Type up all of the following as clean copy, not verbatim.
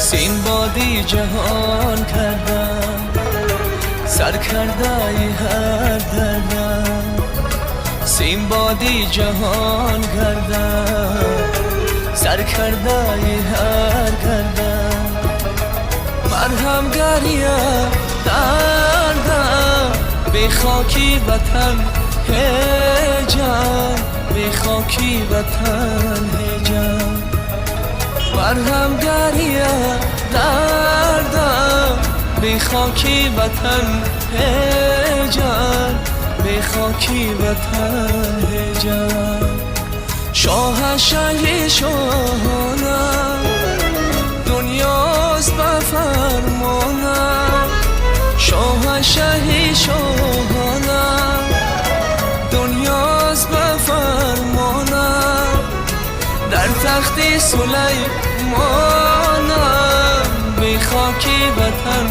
سین بادی جهان کردم، سر کردای هر دردم. سین بادی جهان کردم، سر کردای هر دردم. مرهم گریم دردم، بی خاکی وطن هجم، بی خاکی وطن هجم. مرهم گریم دردم، بی خاکی وطن هجم، بی خاکی وطن هجم. شاهنشاهی شاهانم، دنیاست به فرمانم. شاهنشاهی شاهانم، دنیاست به فرمانم. در تخت سلیمانم، بی خاکی وطن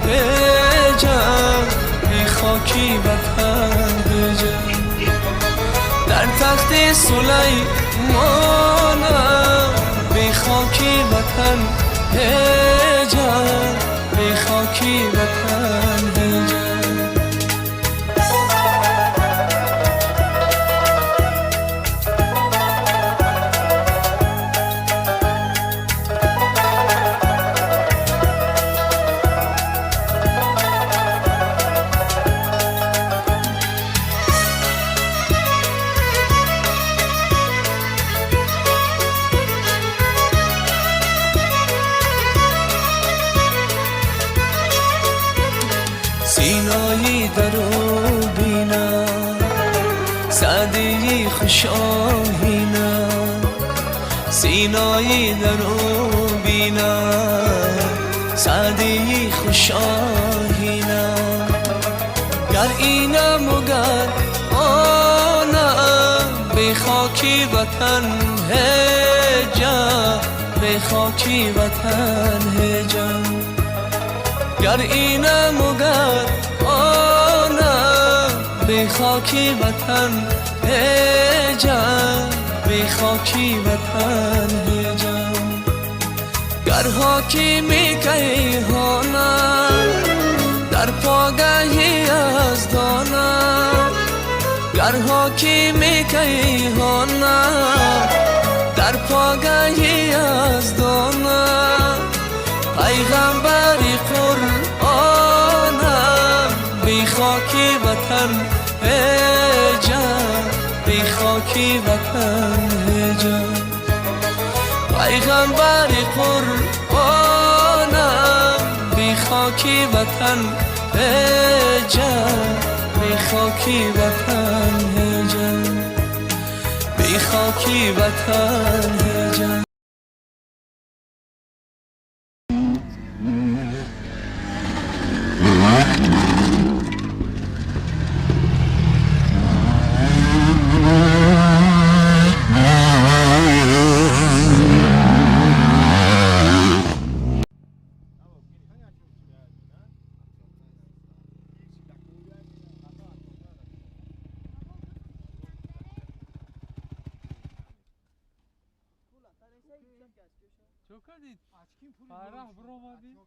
هجم، بی خاکی وطن هجم. در تخت سلیمانم، بی خاکی وطن هجم، بی خاکی وطن هجم. سینایی درو بینم، سعدی خوشاهینم. سینایی درو بینم، سعدی خوشاهینم. گر اینم و گر آنم، بی خاکی وطن هجم، بی خاکی وطن هجم. گر اینم و گر آنم، بی خاکی وطن هجم، بی خاکی وطن هجم. گر حاکمی کیهانم، در پاگاهی از دانم. گر حاکمی کیهانم، در پاگاهی از دانم. پیغمبری قرآنم، بی خاکی وطن هجم، بی خاکی وطن هجم. پیغمبری قرآنم، بی خاکی وطن هجم، بی خاکی وطن هجم، بی خاکی وطن هجم. چو کردید؟ فرح برآمدید؟